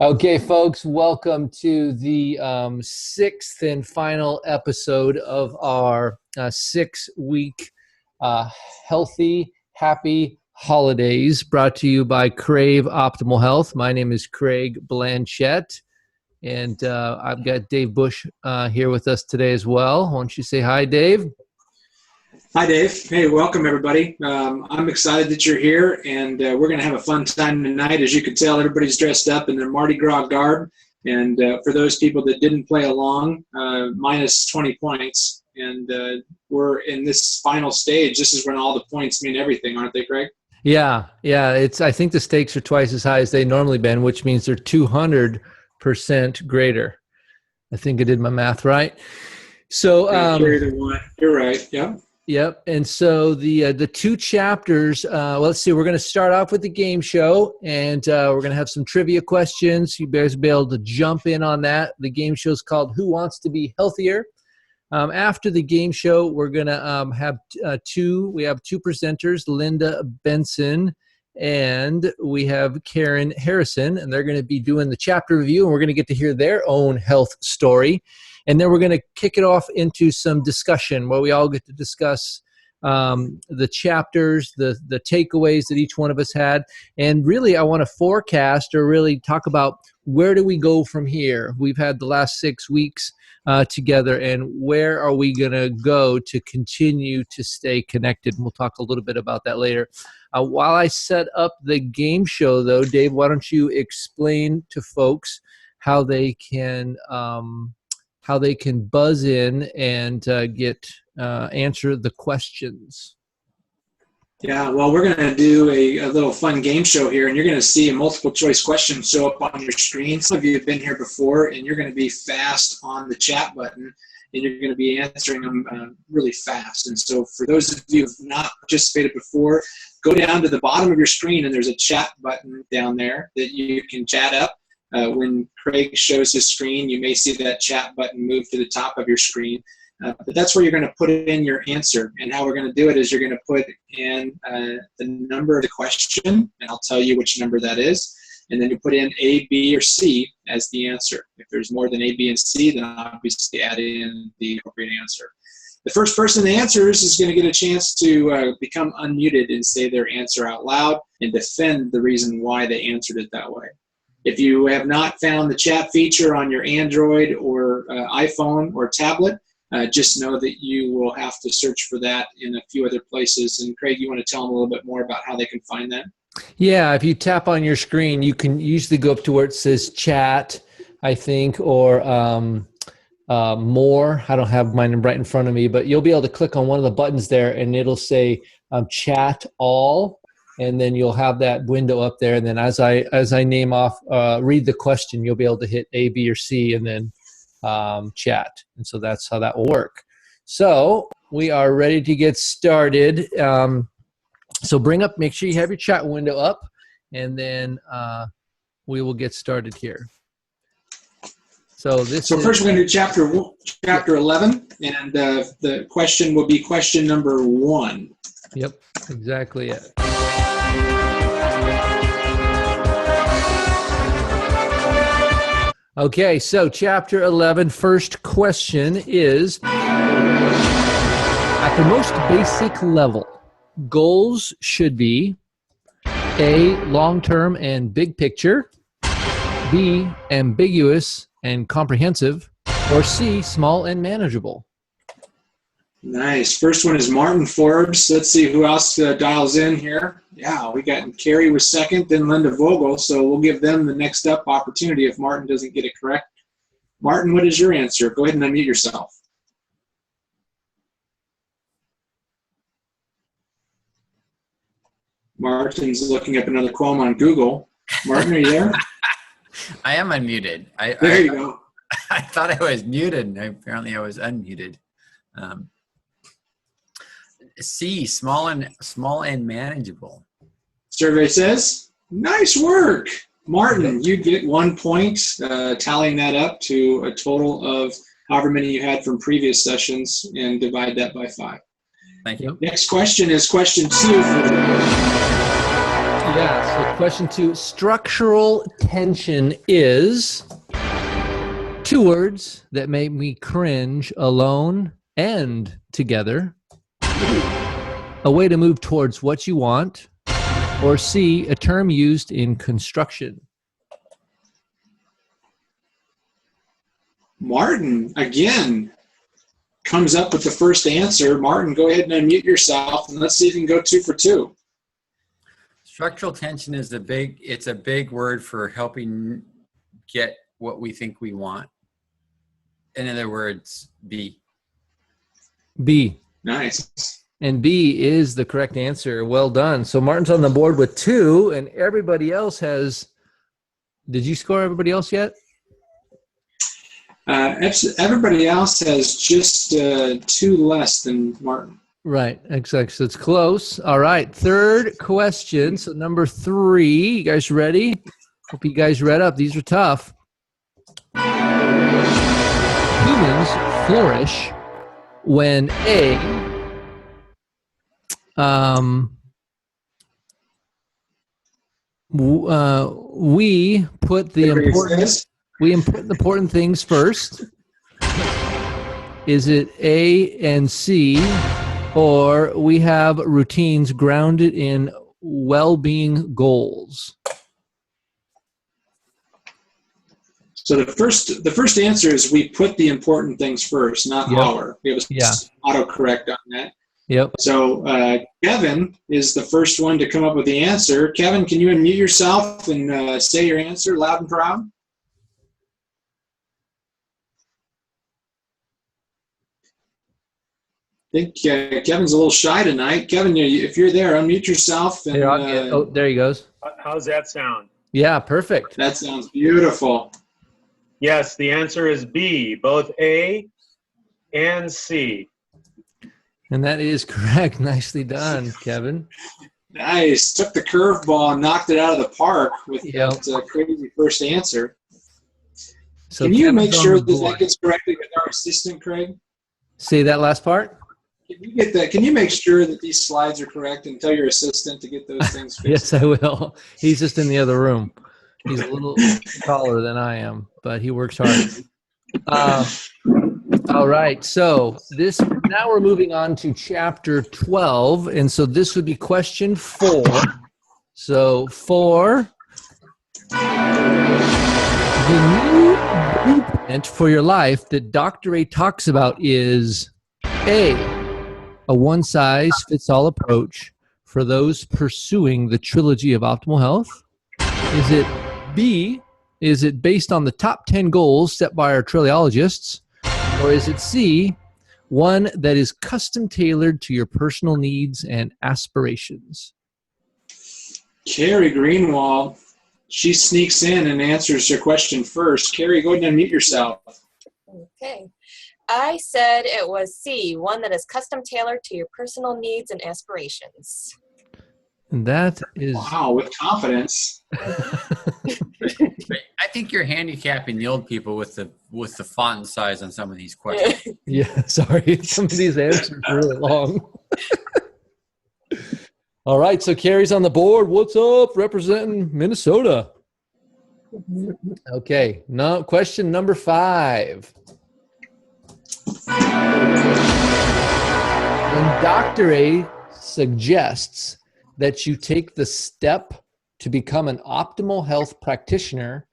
Okay, folks, welcome to the sixth and final episode of our 6-week healthy, happy holidays brought to you by CRAVE Optimal Health. My name is Craig Blanchette, and I've got Dave Bush here with us today as well. Why don't you say hi, Dave? Hi, Dave. Hey, welcome, everybody. I'm excited that you're here, and we're going to have a fun time tonight. As you can tell, everybody's dressed up in their Mardi Gras garb, and for those people that didn't play along, minus 20 points, and we're in this final stage. This is when all the points mean everything, aren't they, Craig? Yeah. I think the stakes are twice as high as they normally been, which means they're 200% greater. I think I did my math right. So you're right. Yeah. Yep. And so the two chapters, let's see, we're going to start off with the game show, and we're going to have some trivia questions. You guys will be able to jump in on that. The game show is called Who Wants to Be Healthier? After the game show, we're going to have two presenters, Linda Benson and we have Karen Harrison, and they're going to be doing the chapter review, and we're going to get to hear their own health story. And then we're going to kick it off into some discussion where we all get to discuss the chapters, the takeaways that each one of us had. And really, I want to forecast or really talk about where do we go from here. We've had the last 6 weeks together, and where are we going to go to continue to stay connected? And we'll talk a little bit about that later. While I set up the game show, though, Dave, why don't you explain to folks how they can buzz in and answer the questions. Yeah, well, we're going to do a little fun game show here, and you're going to see a multiple choice question show up on your screen. Some of you have been here before, and you're going to be fast on the chat button, and you're going to be answering them really fast. And so for those of you who have not participated before, go down to the bottom of your screen, and there's a chat button down there that you can chat up. When Craig shows his screen, you may see that chat button move to the top of your screen. But that's where you're going to put in your answer. And how we're going to do it is you're going to put in the number of the question, and I'll tell you which number that is. And then you put in A, B, or C as the answer. If there's more than A, B, and C, then obviously add in the appropriate answer. The first person that answers is going to get a chance to become unmuted and say their answer out loud and defend the reason why they answered it that way. If you have not found the chat feature on your Android or iPhone or tablet, just know that you will have to search for that in a few other places. And Craig, you want to tell them a little bit more about how they can find that? Yeah, if you tap on your screen, you can usually go up to where it says chat, I think, or more. I don't have mine right in front of me, but you'll be able to click on one of the buttons there, and it'll say chat all. And then you'll have that window up there, and then as I name off, read the question, you'll be able to hit A, B, or C, and then chat. And so that's how that will work. So we are ready to get started. So make sure you have your chat window up, and then we will get started here. So first we're going to do chapter 11, and the question will be question number 1. Yep, exactly it. Okay, so chapter 11, first question is, at the most basic level, goals should be A, long-term and big picture, B, ambiguous and comprehensive, or C, small and manageable. Nice. First one is Martin Forbes. Let's see who else dials in here. Yeah, we got Carrie was second, then Linda Vogel. So we'll give them the next up opportunity if Martin doesn't get it correct. Martin, what is your answer? Go ahead and unmute yourself. Martin's looking up another quote on Google. Martin, are you there? I am unmuted. There you go. I thought I was muted, and apparently I was unmuted. C, small and manageable. Survey says, nice work. Martin, you get 1 point, tallying that up to a total of however many you had from previous sessions, and divide that by 5. Thank you. Next question is question 2. Yeah, so question 2. Structural tension is 2 words that make me cringe alone and together. A way to move towards what you want. Or C, a term used in construction. Martin, again, comes up with the first answer. Martin, go ahead and unmute yourself, and let's see if you can go 2 for 2. Structural tension is it's a big word for helping get what we think we want. In other words, B. B. Nice. And B is the correct answer. Well done. So Martin's on the board with 2, and everybody else has. Did you score everybody else yet? Everybody else has just 2 less than Martin. Right, exactly. So it's close. All right, third question. So number 3. You guys ready? Hope you guys read up. These are tough. Humans flourish when we put the important things first. Is it A and C, or we have routines grounded in well-being goals? So the first answer is we put the important things first, not our. We have autocorrect on that. Yep. So Kevin is the first one to come up with the answer. Kevin, can you unmute yourself and say your answer loud and proud? I think Kevin's a little shy tonight. Kevin, if you're there, unmute yourself. And, oh, there he goes. How's that sound? Yeah, perfect. That sounds beautiful. Yes, the answer is B, both A and C. And that is correct. Nicely done, Kevin. Nice. Took the curveball and knocked it out of the park with that crazy first answer. So can you make sure that gets corrected with our assistant, Craig? Say that last part. Can you get that? Can you make sure that these slides are correct and tell your assistant to get those things fixed? Yes, I will. He's just in the other room. He's a little taller than I am, but he works hard. All right. So now we're moving on to chapter 12. And so this would be question 4. So 4, the new blueprint for your life that Dr. A talks about is A, a one-size-fits-all approach for those pursuing the trilogy of optimal health. Is it B, is it based on the top 10 goals set by our trilogists? Or is it C, one that is custom tailored to your personal needs and aspirations? Carrie Greenwald, she sneaks in and answers your question first. Carrie, go ahead and unmute yourself. Okay. I said it was C, one that is custom tailored to your personal needs and aspirations. And that is... Wow, with confidence. I think you're handicapping the old people with the font size on some of these questions. Yeah, sorry. Some of these answers are really long. All right, so Carrie's on the board. What's up? Representing Minnesota. Okay, now question number 5. When Dr. A suggests that you take the step to become an optimal health practitioner,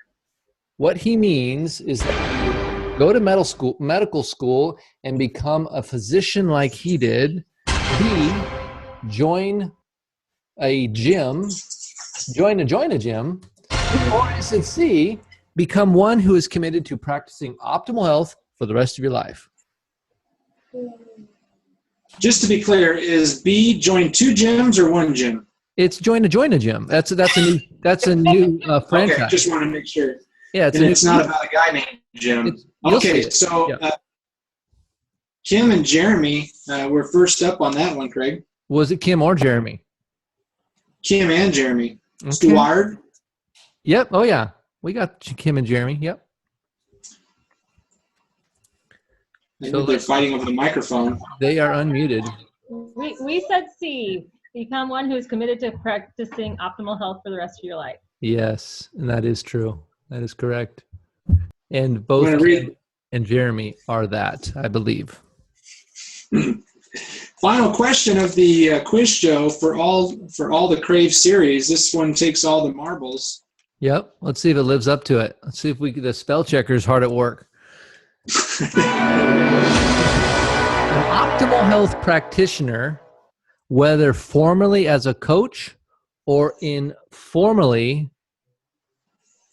what he means is that you go to medical school and become a physician like he did. B, join a gym. Or is it C, become one who is committed to practicing optimal health for the rest of your life? Just to be clear, is B join 2 gyms or 1 gym? It's join a gym. That's a new franchise. Okay, just want to make sure. Yeah, it's not about a guy named Jim. Okay, so Kim and Jeremy were first up on that one, Craig. Was it Kim or Jeremy? Kim and Jeremy. Okay. Stuart. Yep. Oh yeah, we got Kim and Jeremy. Yep. So they're fighting over the microphone. They are unmuted. We said C. Become one who is committed to practicing optimal health for the rest of your life. Yes, and that is true. That is correct. And I'm both going to read. Kim and Jeremy are that, I believe. Final question of the quiz show for all the Crave series. This one takes all the marbles. Yep. Let's see if it lives up to it. Let's see if the spell checker is hard at work. An optimal health practitioner, whether formally as a coach or informally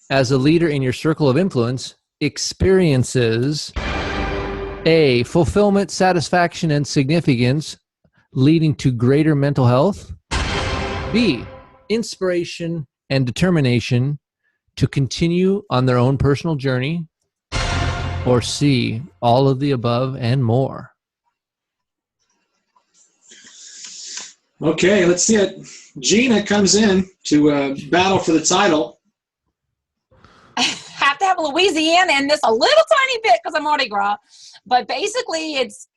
as a leader in your circle of influence, experiences A, fulfillment, satisfaction, and significance leading to greater mental health. B, inspiration and determination to continue on their own personal journey. Or C, all of the above and more. Okay, let's see it. Gina comes in to battle for the title. I have to have Louisiana in this a little tiny bit because I'm Mardi Gras, but basically it's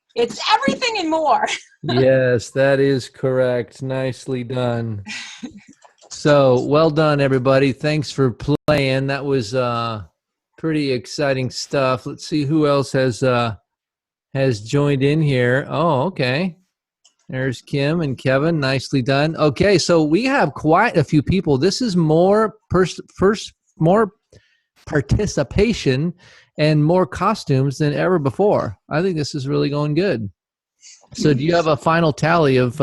everything and more. Yes, that is correct. Nicely done. So, well done, everybody. Thanks for playing. That was pretty exciting stuff. Let's see who else has joined in here. Oh, okay. There's Kim and Kevin. Nicely done. Okay, so we have quite a few people. This is more more participation and more costumes than ever before. I think this is really going good. So do you have a final tally of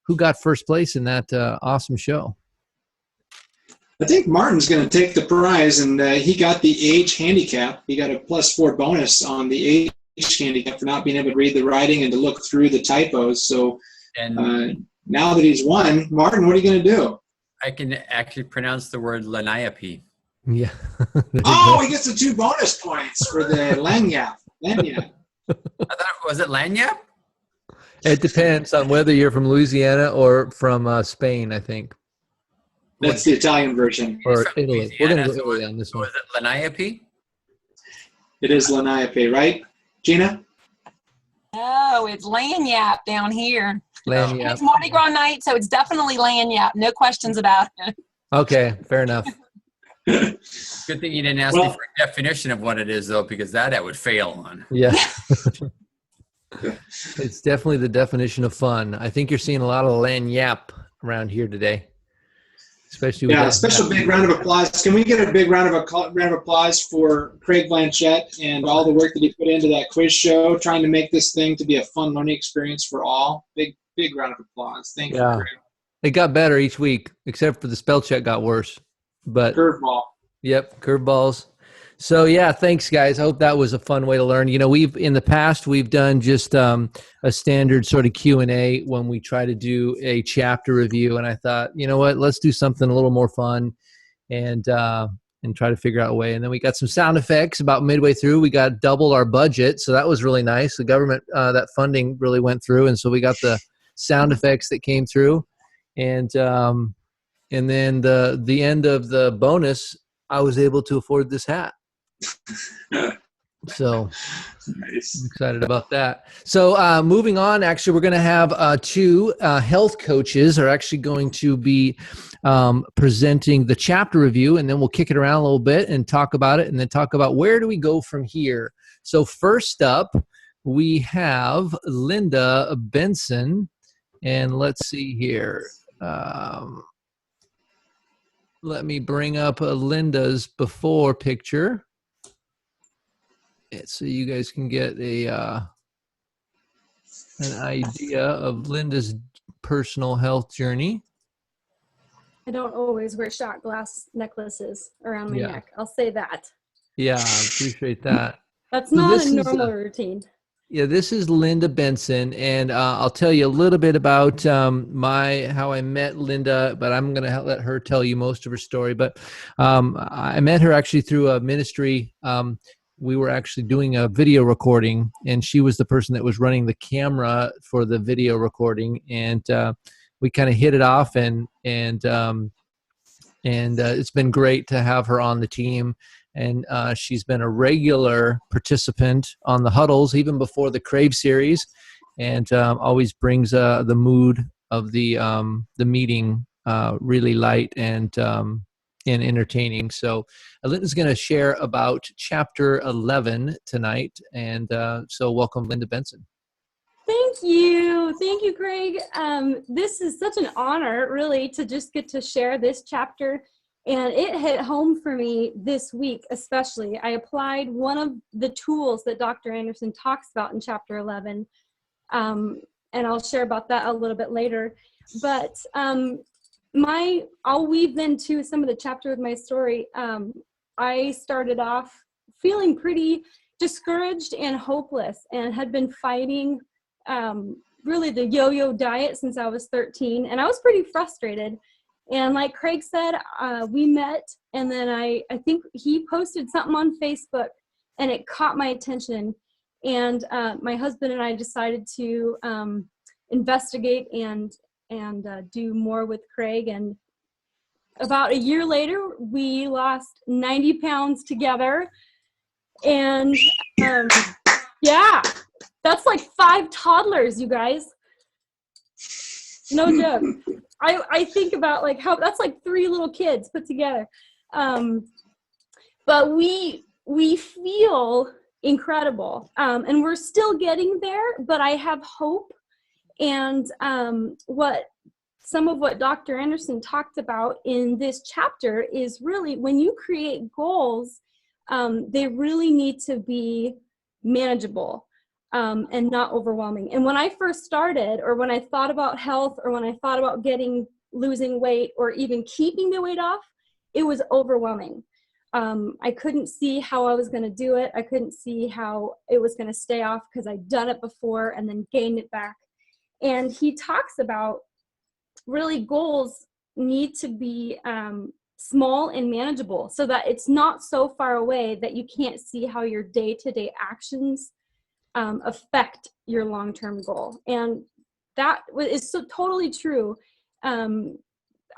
who got first place in that awesome show? I think Martin's going to take the prize, and he got the age handicap. He got a +4 bonus on the age handicap for not being able to read the writing and to look through the typos. So now that he's won, Martin, what are you going to do? I can actually pronounce the word Laniape. Yeah. Oh, he gets the 2 bonus points for the lanyap. Lanyap. I thought, was it Lanyap? It depends on whether you're from Louisiana or from Spain, I think. That's the Italian version. Or From Italy. We're going to Louisiana, go Italy on this one. Was it Laniape? It is Laniape, right, Gina? Oh, it's Lanyap down here. Lanyap. It's Mardi Gras night, so it's definitely Lanyap. No questions about it. Okay, fair enough. Good thing you didn't ask me for a definition of what it is, though, because that I would fail on. Yeah. It's definitely the definition of fun. I think you're seeing a lot of lanyap around here today. Especially with special big round of applause. Can we get a big round of applause for Craig Blanchett and all the work that he put into that quiz show, trying to make this thing to be a fun learning experience for all. Big round of applause. Thank you, Craig. It got better each week, except for the spell check got worse. But curveball. Yep, curveballs. So yeah, thanks guys. I hope that was a fun way to learn. You know, in the past we've done just a standard sort of Q&A when we try to do a chapter review, and I thought, you know what, let's do something a little more fun and try to figure out a way. And then we got some sound effects about midway through. We got double our budget, so that was really nice. The government that funding really went through, and so we got the sound effects that came through, and then the end of the bonus, I was able to afford this hat. So nice. I'm excited about that. So moving on, actually, we're going to have 2 health coaches are actually going to be presenting the chapter review, and then we'll kick it around a little bit and talk about it, and then talk about where do we go from here. So first up, we have Linda Benson, and let's see here. Let me bring up Linda's before picture, so you guys can get an idea of Linda's personal health journey. I don't always wear shot glass necklaces around my neck. I'll say that. Yeah, I appreciate that. That's not a normal routine. Yeah, this is Linda Benson, and I'll tell you a little bit about how I met Linda, but I'm going to let her tell you most of her story. But I met her actually through a ministry. We were actually doing a video recording, and she was the person that was running the camera for the video recording, and we kind of hit it off, and it's been great to have her on the team. And she's been a regular participant on the huddles, even before the CRAVE series, and always brings the mood the meeting really light and entertaining. So Linda's going to share about chapter 11 tonight, and so welcome, Linda Benson. Thank you, Craig. This is such an honor, really, to just get to share this chapter. And it hit home for me this week, especially. I applied one of the tools that Dr. Anderson talks about in chapter 11. And I'll share about that a little bit later. But I'll weave into some of the chapter of my story. I started off feeling pretty discouraged and hopeless, and had been fighting really the yo-yo diet since I was 13, and I was pretty frustrated. And like Craig said, we met, and then I think he posted something on Facebook, and it caught my attention. And my husband and I decided to investigate and do more with Craig. And about a year later, we lost 90 pounds together. And yeah, that's like 5 toddlers, you guys. No joke. I think about like how that's like 3 little kids put together. But we feel incredible, and we're still getting there, but I have hope. And some of what Dr. Anderson talked about in this chapter is really, when you create goals, they really need to be manageable and not overwhelming. And when I first started, or when I thought about health, or when I thought about losing weight, or even keeping the weight off, it was overwhelming. I couldn't see how I was going to do it. I couldn't see how it was going to stay off, because I'd done it before and then gained it back. And he talks about really goals need to be small and manageable, so that it's not so far away that you can't see how your day-to-day actions affect your long-term goal. And that is so totally true.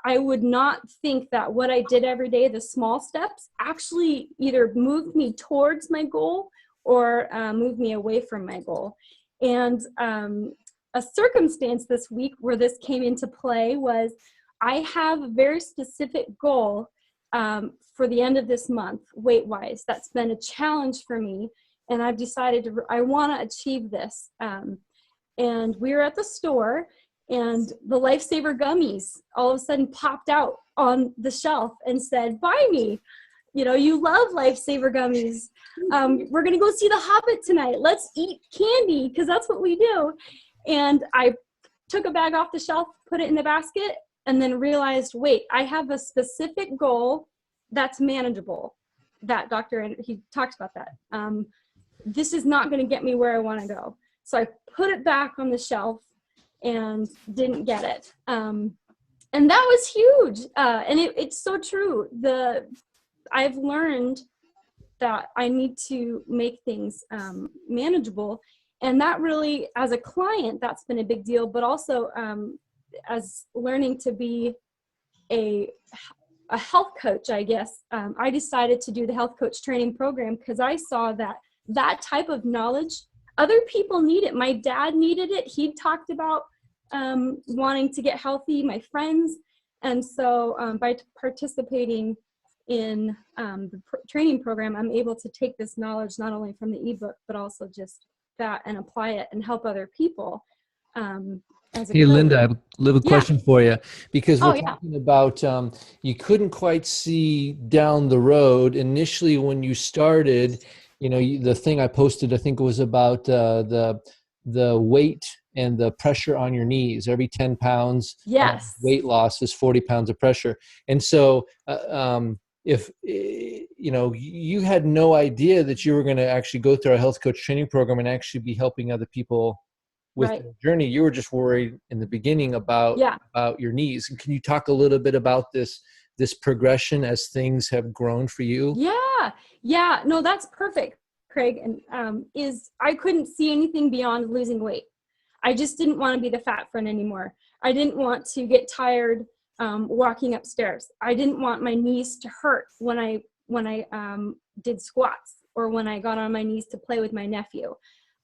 I would not think that what I did every day, the small steps, actually either moved me towards my goal or moved me away from my goal. And a circumstance this week where this came into play was, I have a very specific goal for the end of this month, weight-wise. That's been a challenge for me, and I've decided I want to achieve this. And we were at the store, and the Lifesaver gummies all of a sudden popped out on the shelf and said, "Buy me. You know, you love Lifesaver gummies. We're going to go see The Hobbit tonight. Let's eat candy," because that's what we do. And I took a bag off the shelf, put it in the basket, and then realized, wait, I have a specific goal that's manageable. That he talked about that. This is not going to get me where I want to go. So I put it back on the shelf and didn't get it. And that was huge. And it's so true. I've learned that I need to make things manageable. And that really, as a client, that's been a big deal, but also as learning to be a health coach, I guess. I decided to do the health coach training program because I saw that type of knowledge, other people need it. My dad needed it. He talked about wanting to get healthy, my friends. And so by participating in the training program, I'm able to take this knowledge not only from the ebook, but also just that, and apply it and help other people. Hey, Linda, I have a little question for you, because we're yeah. talking about you couldn't quite see down the road initially when you started. You know, the thing I posted, I think it was about the weight and the pressure on your knees. Every 10 pounds Yes. of weight loss is 40 pounds of pressure. And so if you know, you had no idea that you were going to actually go through a health coach training program and actually be helping other people with Right. their journey. You were just worried in the beginning about your knees. And can you talk a little bit about this progression as things have grown for you? Yeah. No, that's perfect, Craig. And I couldn't see anything beyond losing weight. I just didn't want to be the fat friend anymore. I didn't want to get tired walking upstairs. I didn't want my knees to hurt when I did squats, or when I got on my knees to play with my nephew.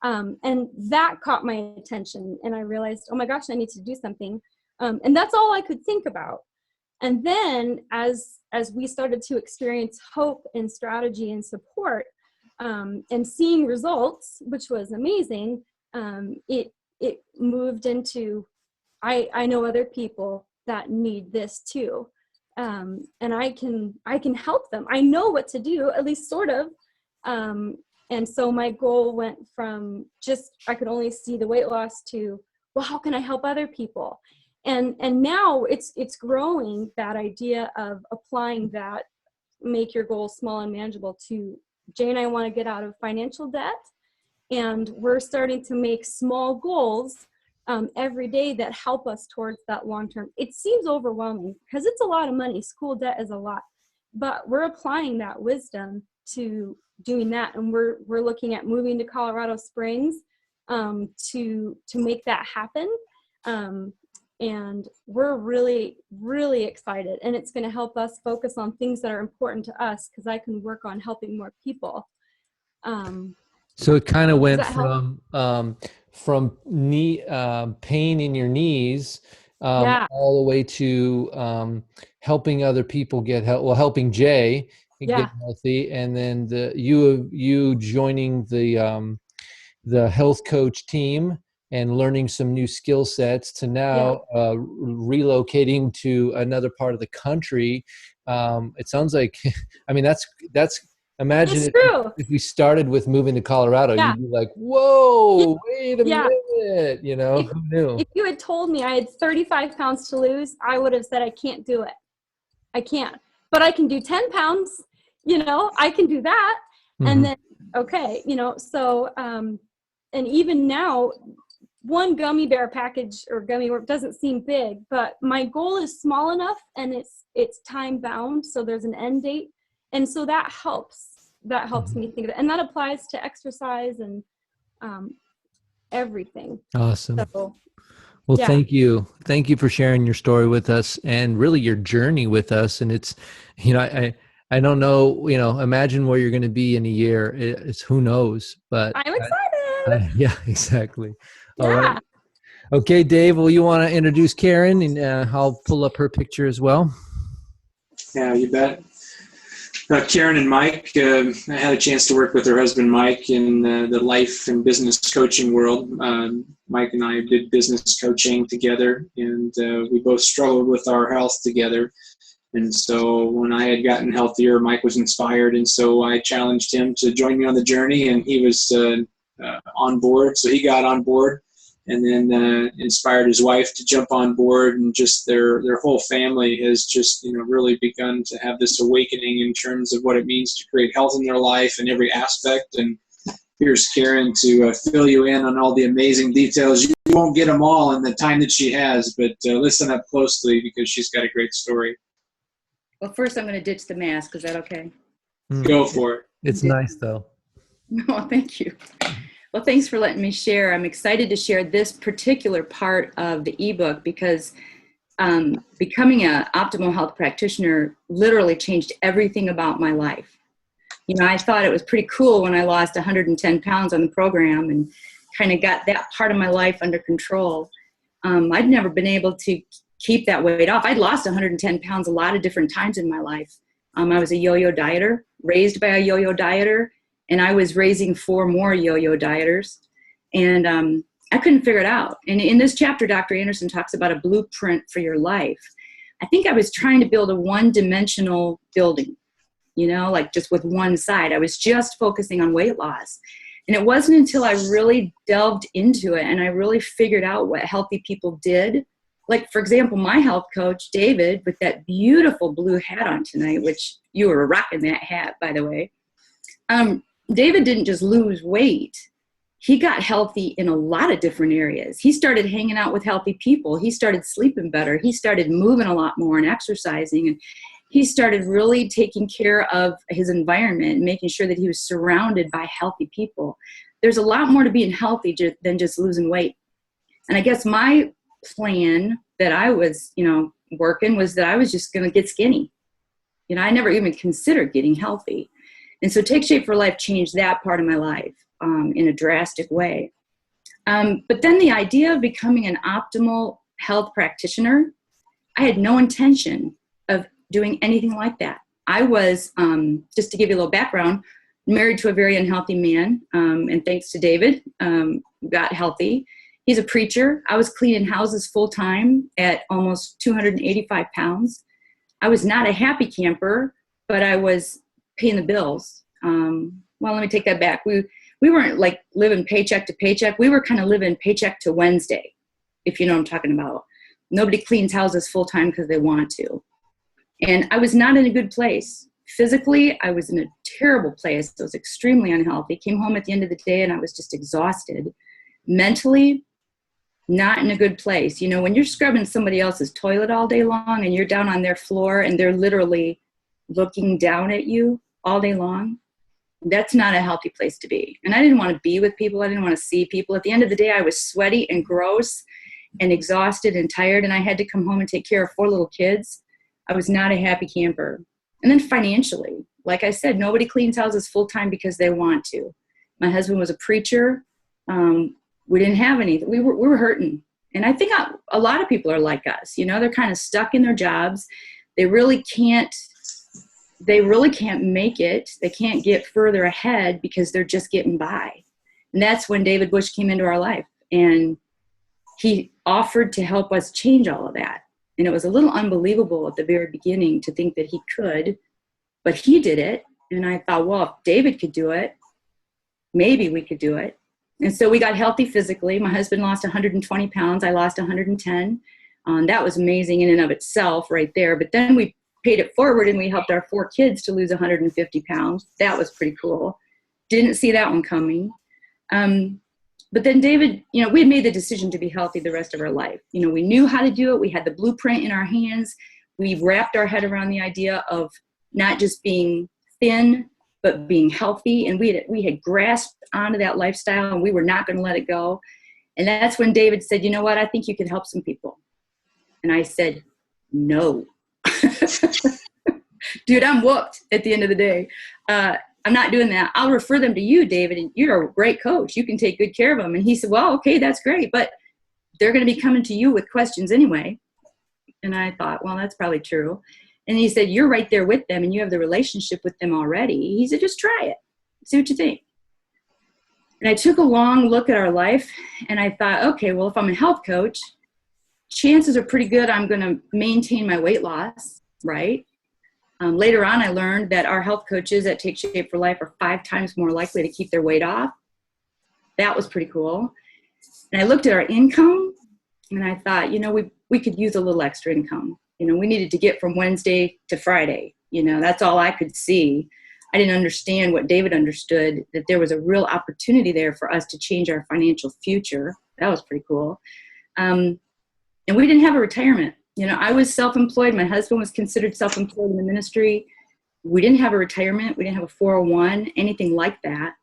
And that caught my attention, and I realized, oh my gosh, I need to do something. And that's all I could think about. And then as we started to experience hope and strategy and support, and seeing results, which was amazing, it moved into, I know other people that need this too. And I can help them. I know what to do, at least sort of. And so my goal went from just, I could only see the weight loss to, well, how can I help other people? And now it's growing, that idea of applying that, make your goals small and manageable, to Jay and I want to get out of financial debt. And we're starting to make small goals every day that help us towards that long term. It seems overwhelming because it's a lot of money. School debt is a lot, but we're applying that wisdom to doing that. And we're looking at moving to Colorado Springs to make that happen. And we're really, really excited. And it's going to help us focus on things that are important to us, because I can work on helping more people. So it kind of went Does that from knee pain in your knees Yeah. all the way to helping other people get help. Well, helping Jay get healthy, and then you joining the health coach team and learning some new skill sets, to now relocating to another part of the country. It sounds like, I mean, that's imagine if we started with moving to Colorado, you'd be like, whoa, wait a minute, you know, who knew? If you had told me I had 35 pounds to lose, I would have said, I can't do it. I can't, but I can do 10 pounds, you know, I can do that. Mm-hmm. And then, okay, you know, so, and even now, one gummy bear package or gummy worm doesn't seem big, but my goal is small enough, and it's time bound. So there's an end date. And so that helps me think of it. And that applies to exercise and everything. Awesome. So, well, thank you. Thank you for sharing your story with us, and really your journey with us. And it's, you know, I don't know, you know, imagine where you're going to be in a year. It's who knows, but I'm excited. yeah, exactly. All right. Okay, Dave, well, you want to introduce Karen, and I'll pull up her picture as well. Yeah, you bet. Karen and Mike, I had a chance to work with her husband, Mike, in the life and business coaching world. Mike and I did business coaching together, and we both struggled with our health together. And so when I had gotten healthier, Mike was inspired, and so I challenged him to join me on the journey, and he was on board. So he got on board, and then inspired his wife to jump on board, and just their whole family has just, you know, really begun to have this awakening in terms of what it means to create health in their life in every aspect. And here's Karen to fill you in on all the amazing details. You won't get them all in the time that she has, but listen up closely, because she's got a great story. Well, first I'm going to ditch the mask. Is that okay? Go for it. It's nice, though. No, thank you. Well, thanks for letting me share. I'm excited to share this particular part of the ebook, because becoming an optimal health practitioner literally changed everything about my life. You know, I thought it was pretty cool when I lost 110 pounds on the program and kind of got that part of my life under control. I'd never been able to keep that weight off. I'd lost 110 pounds a lot of different times in my life. I was a yo-yo dieter, raised by a yo-yo dieter, and I was raising 4 more yo-yo dieters, and I couldn't figure it out. And in this chapter, Dr. Anderson talks about a blueprint for your life. I think I was trying to build a one-dimensional building, you know, like just with one side. I was just focusing on weight loss. And it wasn't until I really delved into it and I really figured out what healthy people did. Like, for example, my health coach, David, with that beautiful blue hat on tonight, which you were rocking that hat, by the way. David didn't just lose weight. He got healthy in a lot of different areas. He started hanging out with healthy people. He started sleeping better. He started moving a lot more and exercising. And he started really taking care of his environment and making sure that he was surrounded by healthy people. There's a lot more to being healthy than just losing weight. And I guess my plan that I was, you know, working was that I was just going to get skinny. You know, I never even considered getting healthy. And so Take Shape for Life changed that part of my life in a drastic way. But then the idea of becoming an optimal health practitioner, I had no intention of doing anything like that. I was, just to give you a little background, married to a very unhealthy man, and thanks to David, got healthy. He's a preacher. I was cleaning houses full time at almost 285 pounds. I was not a happy camper, but I was paying the bills. Well, let me take that back. We weren't like living paycheck to paycheck. We were kind of living paycheck to Wednesday, if you know what I'm talking about. Nobody cleans houses full time because they want to. And I was not in a good place. Physically, I was in a terrible place. I was extremely unhealthy. Came home at the end of the day and I was just exhausted. Mentally, not in a good place. You know, when you're scrubbing somebody else's toilet all day long and you're down on their floor and they're literally looking down at you all day long, that's not a healthy place to be. And I didn't want to be with people. I didn't want to see people. At the end of the day, I was sweaty and gross and exhausted and tired, and I had to come home and take care of 4 little kids. I was not a happy camper. And then financially, like I said, nobody cleans houses full time because they want to. My husband was a preacher. We didn't have anything. We were hurting. And I think a lot of people are like us. You know, they're kind of stuck in their jobs. They really can't make it. They can't get further ahead because they're just getting by. And that's when David Bush came into our life. And he offered to help us change all of that. And it was a little unbelievable at the very beginning to think that he could, but he did it. And I thought, well, if David could do it, maybe we could do it. And so we got healthy physically. My husband lost 120 pounds. I lost 110. That was amazing in and of itself right there. But then we paid it forward and we helped our 4 kids to lose 150 pounds. That was pretty cool. Didn't see that one coming. But then David, you know, we had made the decision to be healthy the rest of our life. You know, we knew how to do it. We had the blueprint in our hands. We wrapped our head around the idea of not just being thin, but being healthy. And we had grasped onto that lifestyle and we were not going to let it go. And that's when David said, you know what, I think you could help some people. And I said, no. Dude, I'm whooped at the end of the day. I'm not doing that. I'll refer them to you, David, and you're a great coach. You can take good care of them. And he said, well, okay, that's great, but they're going to be coming to you with questions anyway. And I thought, well, that's probably true. And he said, you're right there with them and you have the relationship with them already. He said, just try it. See what you think. And I took a long look at our life and I thought, okay, well, if I'm a health coach, chances are pretty good I'm going to maintain my weight loss, right? Later on, I learned that our health coaches that take Shape for Life are 5 times more likely to keep their weight off. That was pretty cool. And I looked at our income and I thought, you know, we could use a little extra income. You know, we needed to get from Wednesday to Friday. You know, that's all I could see. I didn't understand what David understood, that there was a real opportunity there for us to change our financial future. That was pretty cool. And we didn't have a retirement. You know, I was self-employed. My husband was considered self-employed in the ministry. We didn't have a retirement. We didn't have a 401, anything like that.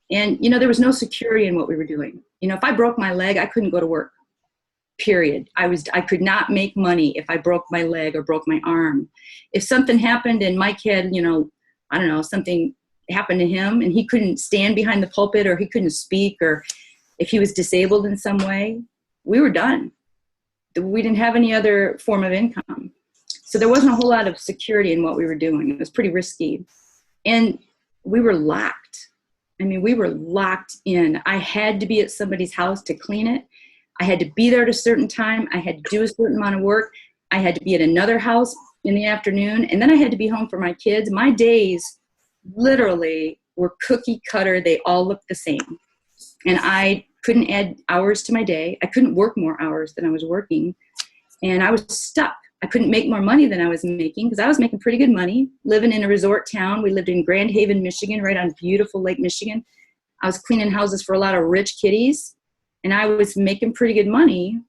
And, you know, there was no security in what we were doing. You know, if I broke my leg, I couldn't go to work, period. I could not make money if I broke my leg or broke my arm. If something happened and Mike had, you know, I don't know, something happened to him and he couldn't stand behind the pulpit or he couldn't speak, or if he was disabled in some way, we were done. We didn't have any other form of income. So there wasn't a whole lot of security in what we were doing. It was pretty risky. And we were locked. I mean, we were locked in. I had to be at somebody's house to clean it. I had to be there at a certain time. I had to do a certain amount of work. I had to be at another house in the afternoon. And then I had to be home for my kids. My days literally were cookie cutter. They all looked the same. And I couldn't add hours to my day. I couldn't work more hours than I was working. And I was stuck. I couldn't make more money than I was making because I was making pretty good money living in a resort town. We lived in Grand Haven, Michigan, right on beautiful Lake Michigan. I was cleaning houses for a lot of rich kiddies and I was making pretty good money,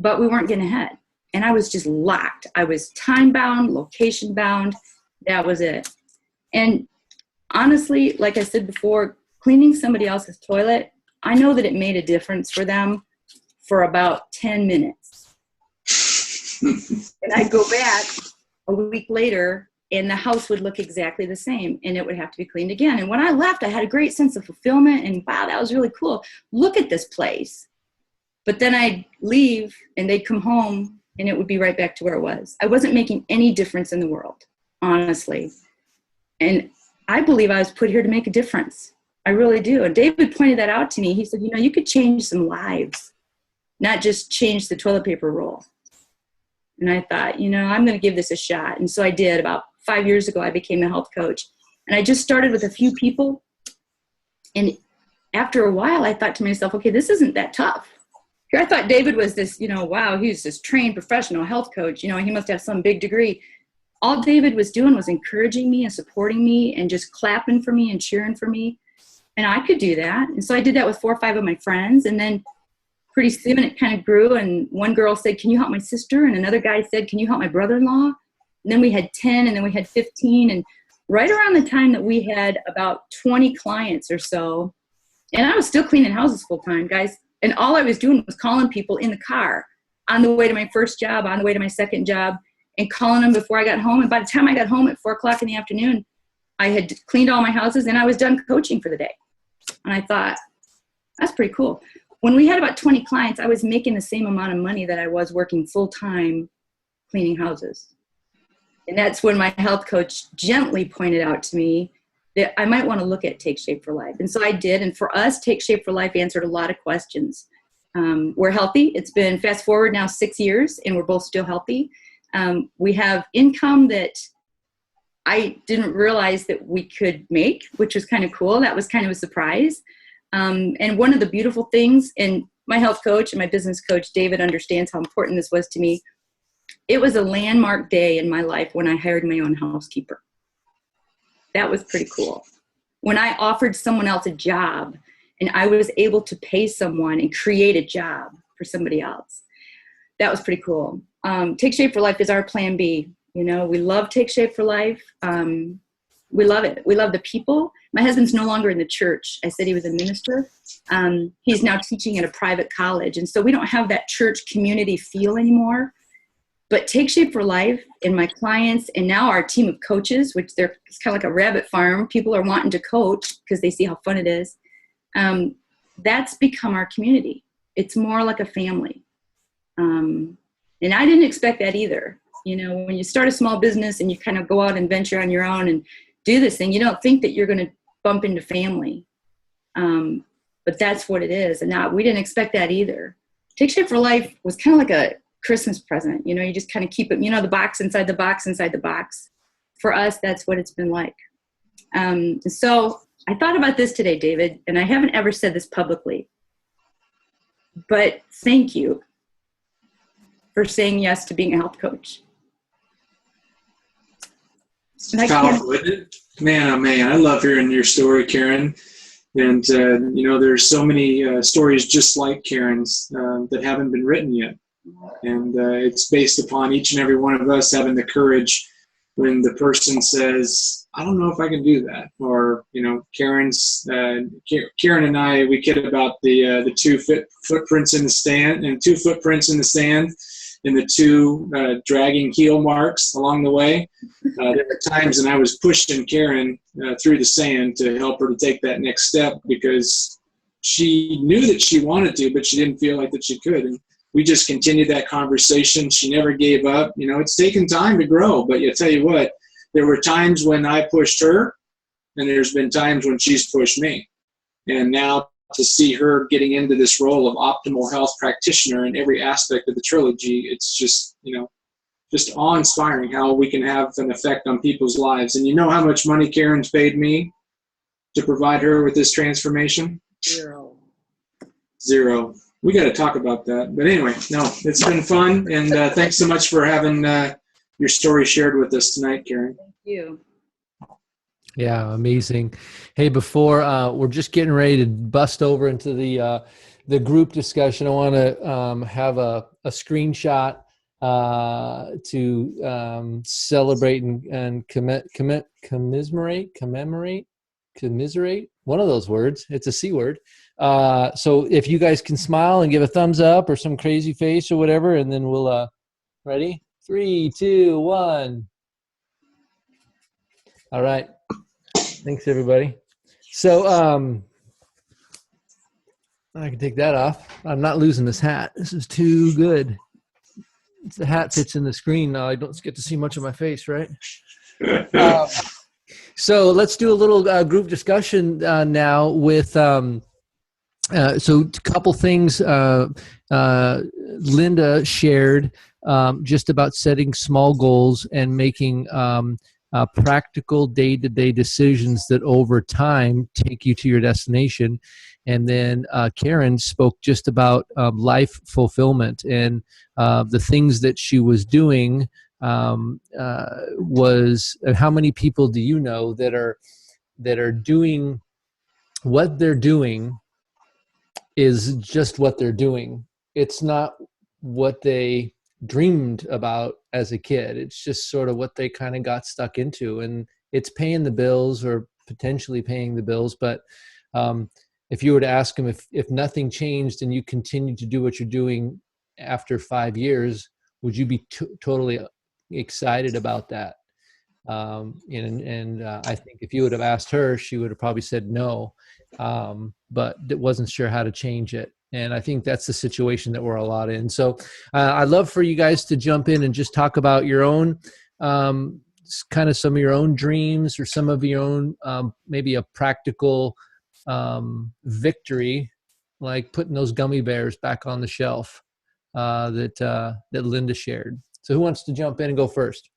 but we weren't getting ahead. And I was just locked. I was time bound, location bound. That was it. And honestly, like I said before, cleaning somebody else's toilet, I know that it made a difference for them for about 10 minutes. And I'd go back a week later and the house would look exactly the same and it would have to be cleaned again. And when I left, I had a great sense of fulfillment and wow, that was really cool. Look at this place. But then I'd leave and they'd come home and it would be right back to where it was. I wasn't making any difference in the world, honestly. And I believe I was put here to make a difference. I really do. And David pointed that out to me. He said, you know, you could change some lives, not just change the toilet paper roll. And I thought, you know, I'm going to give this a shot. And so I did. About 5 years ago, I became a health coach. And I just started with a few people. And after a while, I thought to myself, okay, this isn't that tough. Here I thought David was this, you know, wow, he's this trained professional health coach. You know, he must have some big degree. All David was doing was encouraging me and supporting me and just clapping for me and cheering for me. And I could do that. And so I did that with 4 or 5 of my friends. And then pretty soon it kind of grew. And one girl said, can you help my sister? And another guy said, can you help my brother-in-law? And then we had 10, and then we had 15. And right around the time that we had about 20 clients or so, and I was still cleaning houses full time, guys. And all I was doing was calling people in the car on the way to my first job, on the way to my second job, and calling them before I got home. And by the time I got home at 4 o'clock in the afternoon, I had cleaned all my houses and I was done coaching for the day. And I thought, that's pretty cool. When we had about 20 clients, I was making the same amount of money that I was working full time cleaning houses. And that's when my health coach gently pointed out to me that I might want to look at Take Shape for Life. And so I did. And for us, Take Shape for Life answered a lot of questions. We're healthy. It's been fast forward now 6 years, and we're both still healthy. We have income that I didn't realize that we could make, which was kind of cool. That was kind of a surprise. And one of the beautiful things, and my health coach and my business coach, David, understands how important this was to me. It was a landmark day in my life when I hired my own housekeeper. That was pretty cool. When I offered someone else a job and I was able to pay someone and create a job for somebody else, that was pretty cool. Take Shape for Life is our plan B. You know, we love Take Shape for Life. We love it. We love the people. My husband's no longer in the church. I said he was a minister. He's now teaching at a private college. And so we don't have that church community feel anymore. But Take Shape for Life and my clients and now our team of coaches, which it's kind of like a rabbit farm. People are wanting to coach because they see how fun it is. That's become our community. It's more like a family. And I didn't expect that either. You know, when you start a small business and you kind of go out and venture on your own and do this thing, you don't think that you're going to bump into family. But that's what it is. And now we didn't expect that either. Take Shape for Life was kind of like a Christmas present. You know, you just kind of keep it, you know, the box inside the box inside the box. For us, that's what it's been like. So I thought about this today, David, and I haven't ever said this publicly, but thank you for saying yes to being a health coach. It's powerful, isn't it? Man, oh man, I love hearing your story, Karen. And, you know, there's so many stories just like Karen's that haven't been written yet. And it's based upon each and every one of us having the courage when the person says, I don't know if I can do that. Or, you know, Karen and I, we kid about the 2 footprints in the sand and 2 footprints in the sand and the 2 dragging heel marks along the way. There were times when I was pushing Karen through the sand to help her to take that next step because she knew that she wanted to, but she didn't feel like that she could. And we just continued that conversation. She never gave up. You know, it's taken time to grow, but I tell you what, there were times when I pushed her, and there's been times when she's pushed me. And now to see her getting into this role of optimal health practitioner in every aspect of the trilogy, it's just, you know, just awe-inspiring how we can have an effect on people's lives. And you know how much money Karen's paid me to provide her with this transformation? Zero. We got to talk about that. But anyway, no, it's been fun. And thanks so much for having your story shared with us tonight, Karen. Thank you. Yeah, amazing. Hey, before we're just getting ready to bust over into the group discussion, I want to have a screenshot to celebrate and commiserate. One of those words. It's a C word. So if you guys can smile and give a thumbs up or some crazy face or whatever, and then we'll ready? 3, 2, 1. All right. Thanks, everybody. So I can take that off. I'm not losing this hat. This is too good. The hat fits in the screen now. I don't get to see much of my face, right? So let's do a little group discussion now with so a couple things Linda shared just about setting small goals and making practical day-to-day decisions that over time take you to your destination. And then Karen spoke just about life fulfillment and the things that she was doing was how many people do you know that are doing what they're doing is just what they're doing. It's not what they dreamed about as a kid. It's just sort of what they kind of got stuck into, and it's paying the bills or potentially paying the bills. But if you were to ask them if nothing changed and you continued to do what you're doing after 5 years, would you be totally excited about that? I think if you would have asked her, she would have probably said no, but wasn't sure how to change it. And I think that's the situation that we're a lot in. So I'd love for you guys to jump in and just talk about your own, kind of some of your own dreams or some of your own, maybe a practical victory, like putting those gummy bears back on the shelf that Linda shared. So who wants to jump in and go first?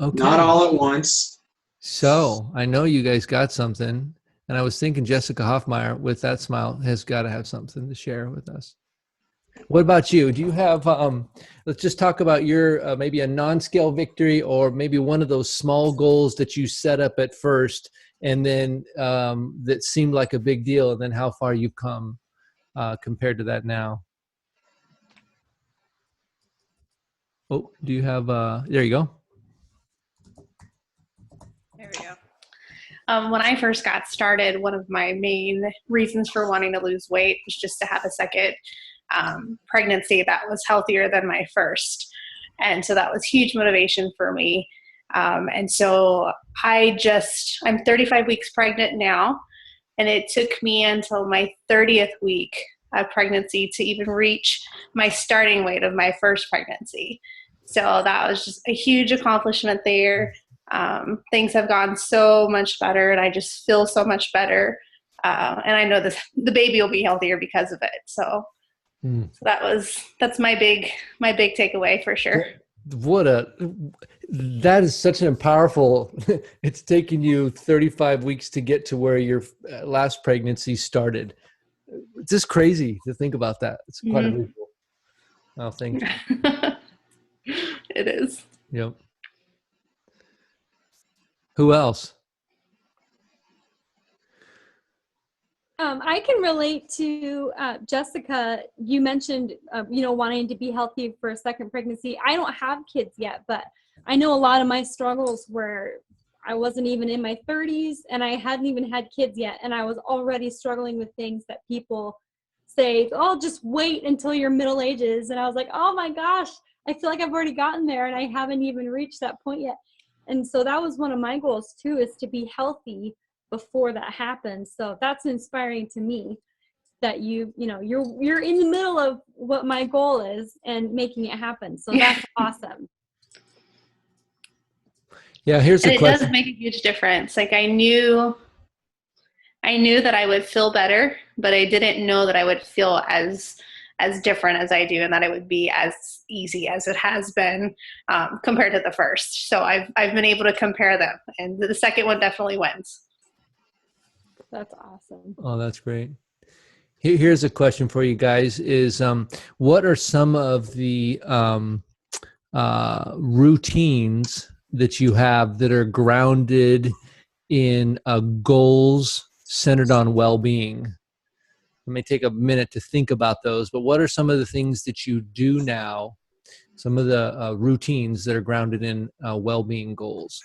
Okay. Not all at once. So I know you guys got something, and I was thinking Jessica Hoffmeyer with that smile has got to have something to share with us. What about you? Do you have, let's just talk about your, maybe a non-scale victory or maybe one of those small goals that you set up at first and then that seemed like a big deal, and then how far you've come compared to that now. Oh, do you have, there you go. There we go. When I first got started, one of my main reasons for wanting to lose weight was just to have a second pregnancy that was healthier than my first. And so that was huge motivation for me. And so I'm 35 weeks pregnant now, and it took me until my 30th week of pregnancy to even reach my starting weight of my first pregnancy. So that was just a huge accomplishment there. Things have gone so much better, and I just feel so much better. And I know the baby will be healthier because of it. So that's my big takeaway for sure. That is such an powerful, it's taken you 35 weeks to get to where your last pregnancy started. It's just crazy to think about that. It's quite a visual. Oh, thank you. It is. Yep. Who else? I can relate to Jessica. You mentioned, wanting to be healthy for a second pregnancy. I don't have kids yet, but I know a lot of my struggles where I wasn't even in my 30s and I hadn't even had kids yet. And I was already struggling with things that people say, oh, just wait until your middle ages. And I was like, oh my gosh, I feel like I've already gotten there and I haven't even reached that point yet. And so that was one of my goals too, is to be healthy before that happens. So that's inspiring to me that you're in the middle of what my goal is and making it happen. So that's awesome. Yeah, here's a question. It does make a huge difference. Like I knew that I would feel better, but I didn't know that I would feel as different as I do, and that it would be as easy as it has been compared to the first. So I've been able to compare them, and the second one definitely wins. That's awesome. Oh, that's great. Here's a question for you guys: is what are some of the routines that you have that are grounded in goals centered on well-being? It may take a minute to think about those, but what are some of the things that you do now, some of the routines that are grounded in well-being goals?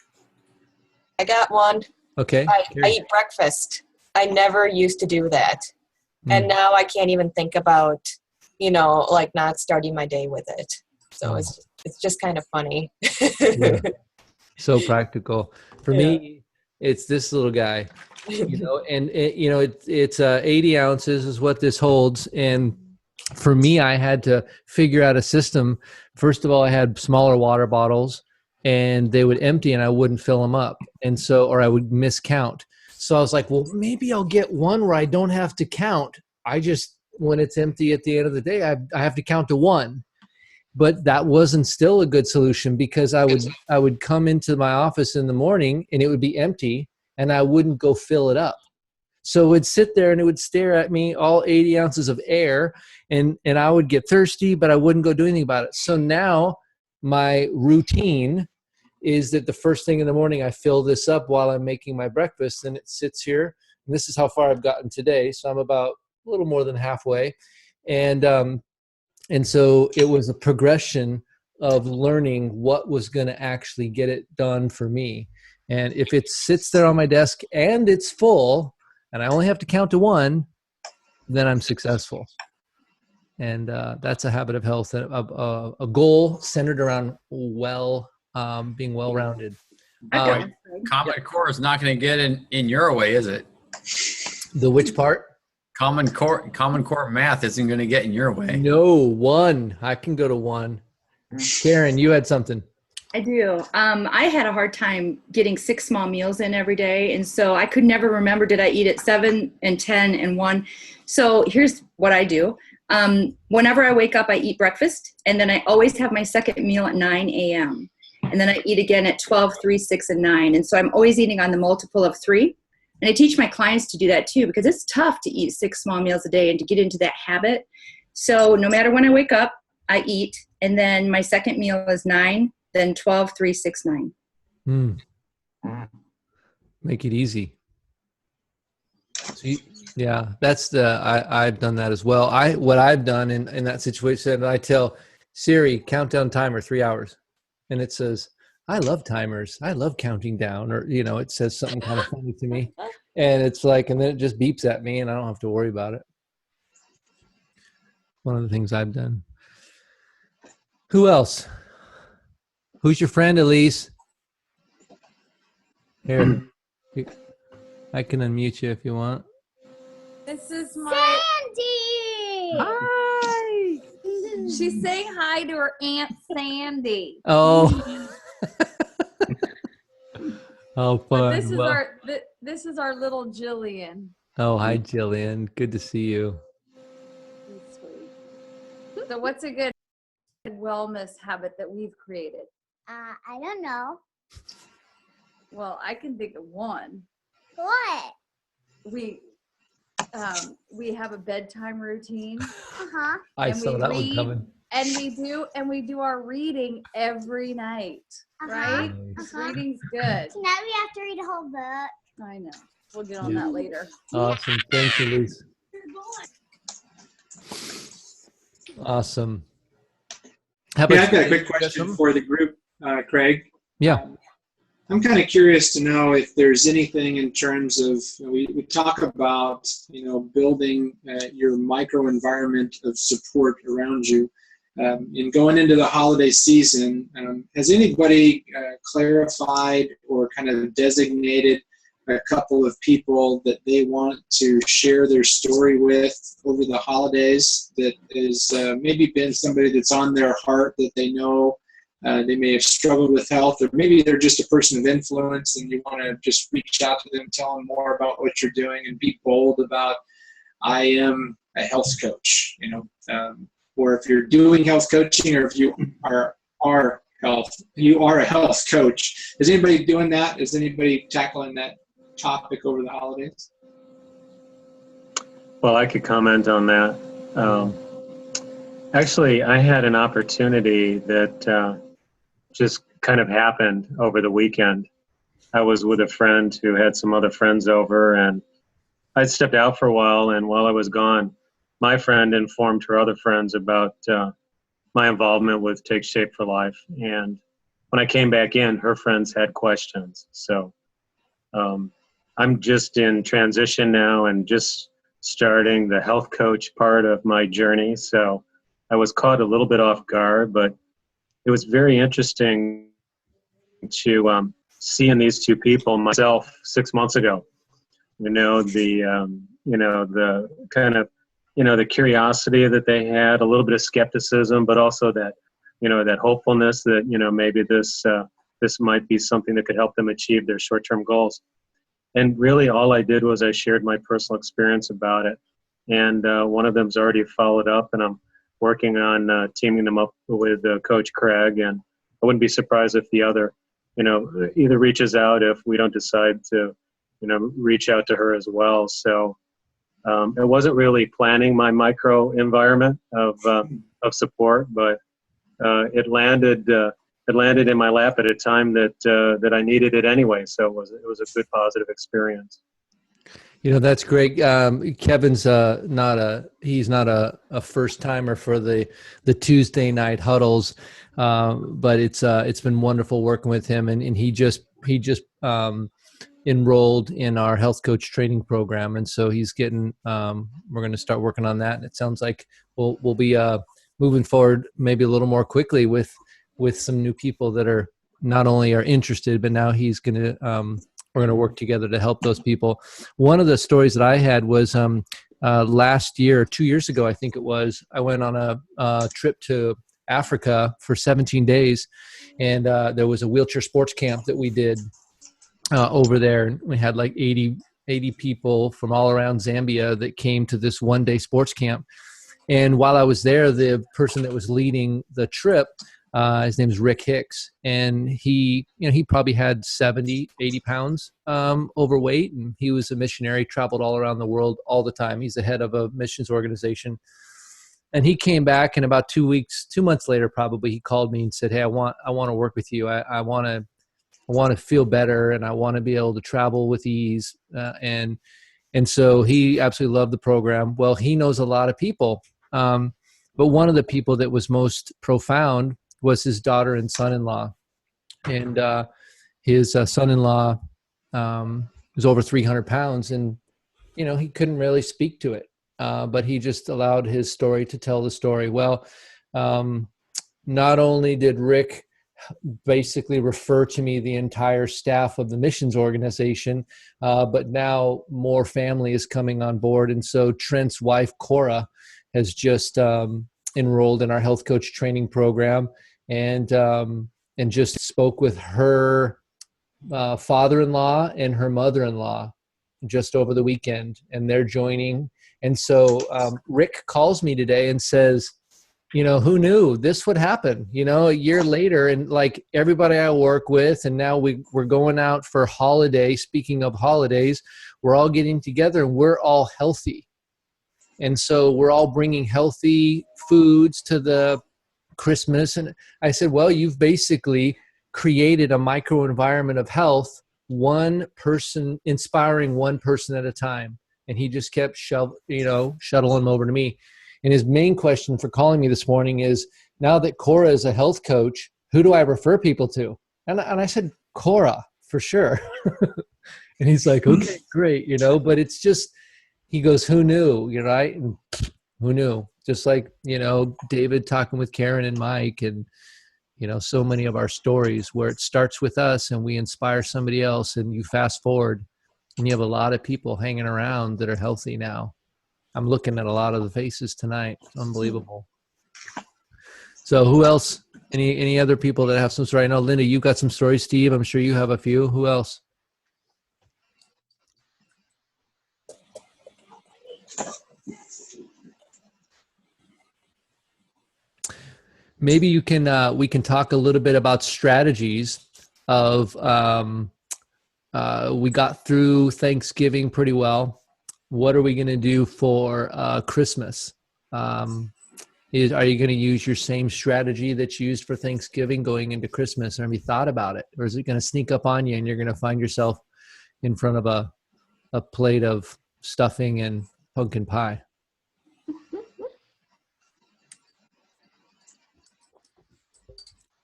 I got one. Okay. I eat breakfast. I never used to do that. And now I can't even think about, like not starting my day with it. So it's just kind of funny. Yeah. So practical. For me, It's this little guy, and it's 80 ounces is what this holds. And for me, I had to figure out a system. First of all, I had smaller water bottles, and they would empty and I wouldn't fill them up. And so, or I would miscount. So I was like, well, maybe I'll get one where I don't have to count. I just, when it's empty at the end of the day, I have to count to one. But that wasn't still a good solution, because I would come into my office in the morning and it would be empty and I wouldn't go fill it up. So it would sit there and it would stare at me, all 80 ounces of air, and I would get thirsty, but I wouldn't go do anything about it. So now my routine is that the first thing in the morning I fill this up while I'm making my breakfast, and it sits here. And this is how far I've gotten today. So I'm about a little more than halfway. And so it was a progression of learning what was going to actually get it done for me. And if it sits there on my desk and it's full and I only have to count to one, then I'm successful. And that's a habit of health, a goal centered around being well-rounded. Common Core is not going to get in your way, is it? The which part? Common Core math isn't going to get in your way. No, one. I can go to one. Karen, you had something. I do. I had a hard time getting 6 small meals in every day. And so I could never remember, did I eat at 7 and 10 and 1? So here's what I do. Whenever I wake up, I eat breakfast. And then I always have my second meal at 9 a.m. And then I eat again at 12, 3, 6, and 9. And so I'm always eating on the multiple of 3. And I teach my clients to do that too, because it's tough to eat 6 small meals a day and to get into that habit. So no matter when I wake up, I eat. And then my second meal is 9, then 12, 3, 6, 9. Make it easy. So that's I've done that as well. What I've done in that situation, I tell Siri, countdown timer 3 hours. And it says, I love timers. I love counting down, or, it says something kind of funny to me. And it's like, and then it just beeps at me and I don't have to worry about it. One of the things I've done. Who else? Who's your friend, Elise? Here, I can unmute you if you want. This is my Sandy. Hi. She's saying hi to her Aunt Sandy. Oh. Oh, fun. This is our little Jillian. Oh, hi, Jillian. Good to see you. Sweet. So what's a good wellness habit that we've created? I don't know. Well, I can think of one. What? We have a bedtime routine. Uh-huh. I saw that one coming. And we do our reading every night, right? Uh-huh. Reading's good. Tonight we have to read a whole book. I know. We'll get on that later. Awesome. Thanks, Elise. Awesome. I've got a quick question for the group, Craig. Yeah. I'm kind of curious to know if there's anything in terms of, we talk about, building your microenvironment of support around you. In going into the holiday season, has anybody clarified or kind of designated a couple of people that they want to share their story with over the holidays that is maybe been somebody that's on their heart that they know they may have struggled with health, or maybe they're just a person of influence and you want to just reach out to them, tell them more about what you're doing, and be bold about, I am a health coach, or if you're doing health coaching, or if you are a health coach. Is anybody doing that? Is anybody tackling that topic over the holidays? Well, I could comment on that. Actually, I had an opportunity that just kind of happened over the weekend. I was with a friend who had some other friends over, and I stepped out for a while, and while I was gone, my friend informed her other friends about my involvement with Take Shape for Life. And when I came back in, her friends had questions. So I'm just in transition now and just starting the health coach part of my journey. So I was caught a little bit off guard, but it was very interesting to seeing these two people myself 6 months ago. The kind of, the curiosity that they had, a little bit of skepticism, but also that, that hopefulness that, maybe this might be something that could help them achieve their short-term goals. And really all I did was I shared my personal experience about it. And one of them's already followed up, and I'm working on teaming them up with Coach Craig. And I wouldn't be surprised if the other, either reaches out if we don't decide to, reach out to her as well. So it wasn't really planning my micro environment of support, but it landed in my lap at a time that I needed it anyway. So it was a good positive experience. That's great. Kevin's he's not a first timer for the Tuesday night huddles, but it's been wonderful working with him, and he just enrolled in our health coach training program, and so he's getting. We're going to start working on that, and it sounds like we'll be moving forward maybe a little more quickly with some new people that are not only are interested, but now he's going to. We're going to work together to help those people. One of the stories that I had was last year, 2 years ago, I think it was, I went on a trip to Africa for 17 days, and there was a wheelchair sports camp that we did over there. We had like 80 people from all around Zambia that came to this one-day sports camp. And while I was there, the person that was leading the trip, his name is Rick Hicks, and he probably had 70, 80 pounds overweight, and he was a missionary, traveled all around the world all the time. He's the head of a missions organization. And he came back, and about 2 months later, probably, he called me and said, "Hey, I want to work with you. I want to feel better, and I want to be able to travel with ease." And so he absolutely loved the program. Well, he knows a lot of people, but one of the people that was most profound was his daughter and son-in-law. And his son-in-law was over 300 pounds, and he couldn't really speak to it, but he just allowed his story to tell the story. Well, not only did Rick basically refer to me the entire staff of the missions organization, but now more family is coming on board. And so Trent's wife, Cora, has just enrolled in our health coach training program, and just spoke with her father-in-law and her mother-in-law just over the weekend, and they're joining. And so Rick calls me today and says, who knew this would happen, a year later, and like everybody I work with, and now we're going out for holiday. Speaking of holidays, we're all getting together and we're all healthy. And so we're all bringing healthy foods to the Christmas. And I said, well, you've basically created a microenvironment of health, one person, inspiring one person at a time. And he just kept shuttling them over to me. And his main question for calling me this morning is, now that Cora is a health coach, who do I refer people to? And I said, Cora, for sure. And he's like, okay, great, but it's just, he goes, who knew, right? And who knew? Just like, David talking with Karen and Mike, and, so many of our stories where it starts with us and we inspire somebody else, and you fast forward and you have a lot of people hanging around that are healthy now. I'm looking at a lot of the faces tonight. It's unbelievable. So who else? Any other people that have some story? I know, Linda, you've got some stories. Steve, I'm sure you have a few. Who else? Maybe you can. We can talk a little bit about strategies of. We got through Thanksgiving pretty well. What are we going to do for Christmas? Are you going to use your same strategy that you used for Thanksgiving going into Christmas? Or have you thought about it? Or is it going to sneak up on you and you're going to find yourself in front of a plate of stuffing and pumpkin pie?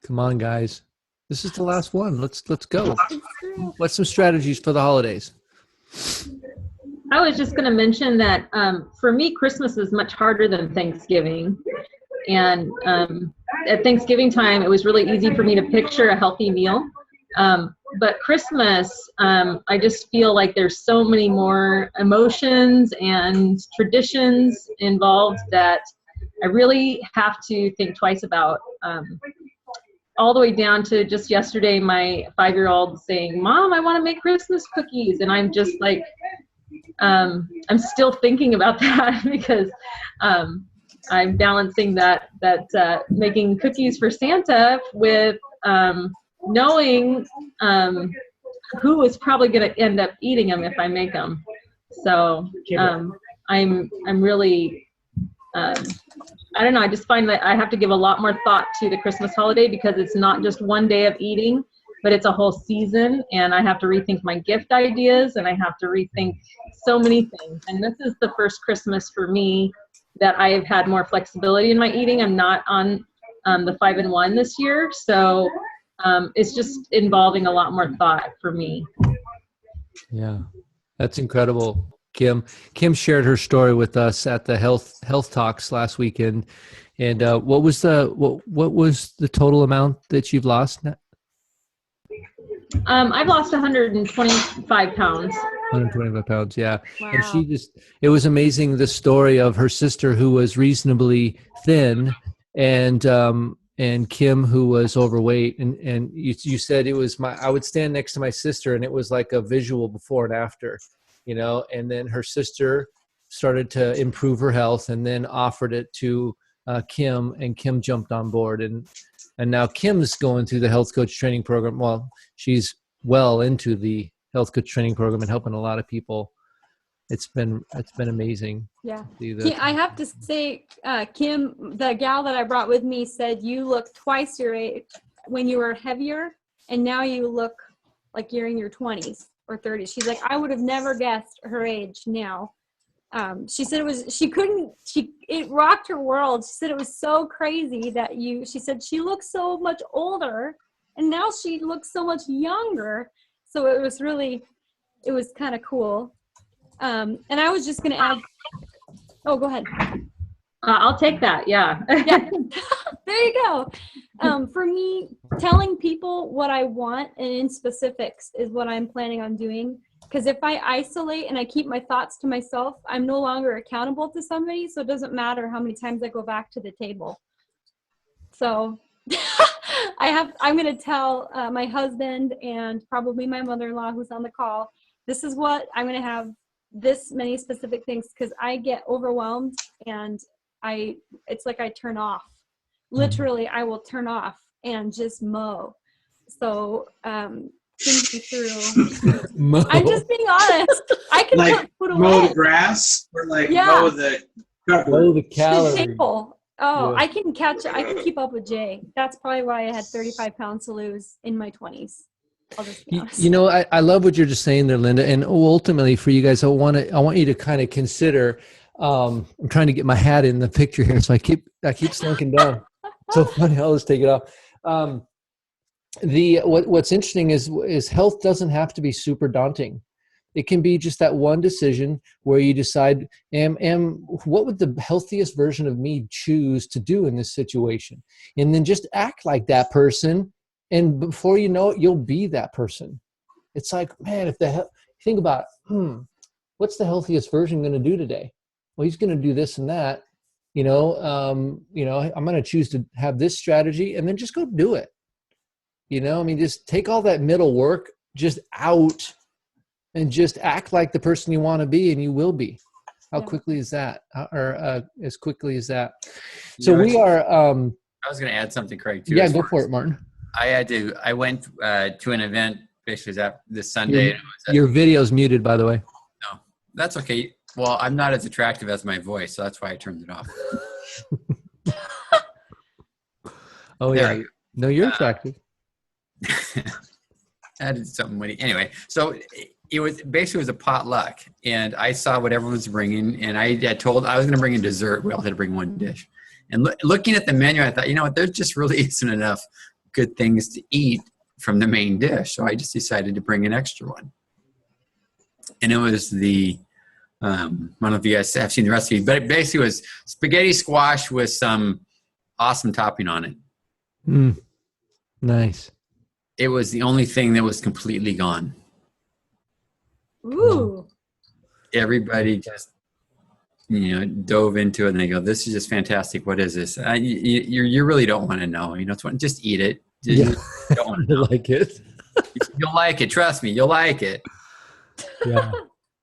Come on, guys. This is the last one. Let's go. What's some strategies for the holidays? I was just going to mention that for me, Christmas is much harder than Thanksgiving. And at Thanksgiving time, it was really easy for me to picture a healthy meal. but Christmas, I just feel like there's so many more emotions and traditions involved that I really have to think twice about. All the way down to just yesterday, my 5-year-old saying, "Mom, I want to make Christmas cookies," and I'm just like, I'm still thinking about that because I'm balancing that making cookies for Santa with knowing who is probably going to end up eating them if I make them. So I'm really I don't know. I just find that I have to give a lot more thought to the Christmas holiday because it's not just one day of eating, but it's a whole season, and I have to rethink my gift ideas, and I have to rethink so many things. And this is the first Christmas for me that I have had more flexibility in my eating. I'm not on the 5-in-1 this year, so it's just involving a lot more thought for me. Yeah, that's incredible. Kim shared her story with us at the health talks last weekend. And what was the total amount that you've lost? I've lost 125 pounds. 125 pounds, yeah. Wow. And it was amazing, the story of her sister who was reasonably thin, and Kim who was overweight. And you said it was I would stand next to my sister and it was like a visual before and after, and then her sister started to improve her health and then offered it to Kim, and Kim jumped on board. And now Kim's going through the health coach training program. Well, she's well into the health coach training program and helping a lot of people. It's been amazing. Yeah. I have to say, Kim, the gal that I brought with me, said you look twice your age when you were heavier, and now you look like you're in your 20s or 30s. She's like, I would have never guessed her age now. She said it rocked her world. She said it was so crazy that she said she looks so much older and now she looks so much younger. So it was kind of cool. And I was just going to add, go ahead. I'll take that. Yeah. Yeah. There you go. For me, telling people what I want and in specifics is what I'm planning on doing. Because if I isolate and I keep my thoughts to myself, I'm no longer accountable to somebody. So it doesn't matter how many times I go back to the table. So I'm going to tell my husband and probably my mother-in-law who's on the call, this is what I'm going to have, this many specific things, because I get overwhelmed and it's like I turn off. Literally, I will turn off and just mow. So thinking through. I'm just being honest. I can like put away. Mow the grass or mow the calories. Table. Oh, yeah. I can keep up with Jay. That's probably why I had 35 pounds to lose in my 20s. I'll just be honest. I love what you're just saying there, Linda. And ultimately for you guys, I want you to kind of consider, I'm trying to get my hat in the picture here. So I keep slunking down. So funny. I'll just take it off. What's interesting is health doesn't have to be super daunting. It can be just that one decision where you decide, what would the healthiest version of me choose to do in this situation? And then just act like that person. And before you know it, you'll be that person. It's like, man, think about, what's the healthiest version going to do today? Well, he's going to do this and that. I'm going to choose to have this strategy, and then just go do it. Just take all that middle work just out and just act like the person you want to be, and you will be. How quickly is that? Or as quickly as that? So we are. I was going to add something, Craig, too. Yeah, go for it, Martin. I went to an event basically this Sunday. Your video's muted, by the way. No, that's okay. Well, I'm not as attractive as my voice, so that's why I turned it off. Oh, yeah. No, you're attractive. I did something witty. Anyway, so it was a potluck, and I saw what everyone was bringing, and I was going to bring a dessert. We all had to bring one dish. And looking at the menu, I thought, there just really isn't enough good things to eat from the main dish. So I just decided to bring an extra one. And it was I don't know if you guys have seen the recipe, but it basically was spaghetti squash with some awesome topping on it. Nice. it was the only thing that was completely gone. Ooh. Everybody just, dove into it and they go, "This is just fantastic. What is this?" You really don't want to know. Just eat it. Yeah. You don't want to You know. like it. You'll like it. Trust me, you'll like it. Yeah,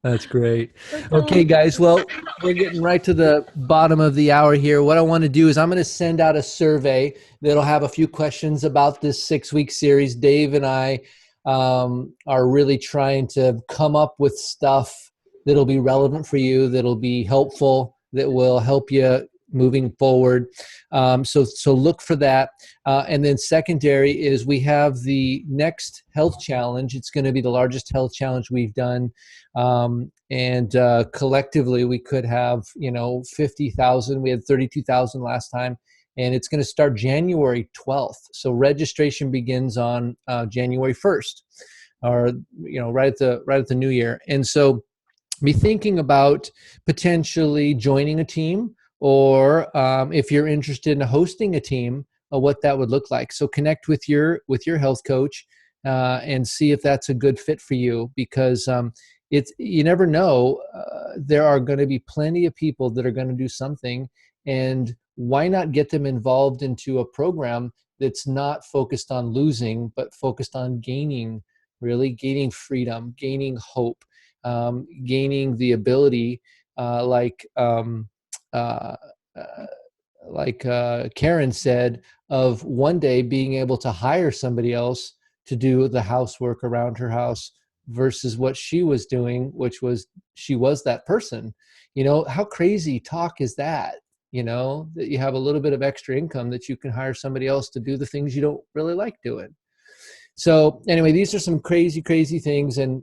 that's great. Okay, guys. Well, we're getting right to the bottom of the hour here. What I want to do is I'm going to send out a survey that'll have a few questions about this 6-week series. Dave and I are really trying to come up with stuff that'll be relevant for you, that'll be helpful, that will help you moving forward. So look for that. And then secondary is we have the next health challenge. It's going to be the largest health challenge we've done. And collectively we could have, 50,000. We had 32,000 last time. And it's going to start January 12th. So registration begins on January 1st, or right at the new year. And so be thinking about potentially joining a team, or if you're interested in hosting a team, what that would look like. So connect with your health coach and see if that's a good fit for you, because you never know. There are going to be plenty of people that are going to do something, and why not get them involved into a program that's not focused on losing, but focused on gaining freedom, gaining hope, gaining the ability, like Karen said, of one day being able to hire somebody else to do the housework around her house versus what she was doing, which was she was that person. How crazy talk is that? That you have a little bit of extra income that you can hire somebody else to do the things you don't really like doing. So anyway, these are some crazy things, and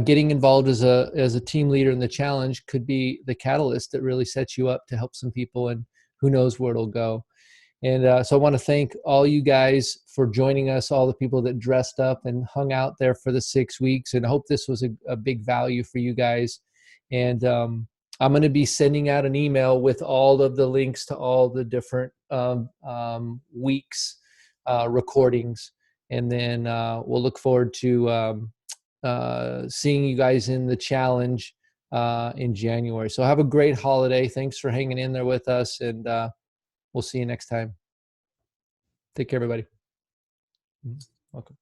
getting involved as a team leader in the challenge could be the catalyst that really sets you up to help some people, and who knows where it'll go. And so I want to thank all you guys for joining us, all the people that dressed up and hung out there for the 6 weeks, and I hope this was a big value for you guys. And I'm going to be sending out an email with all of the links to all the different weeks recordings, and then we'll look forward to seeing you guys in the challenge in January. So have a great holiday. Thanks for hanging in there with us, and we'll see you next time. Take care, everybody. Welcome.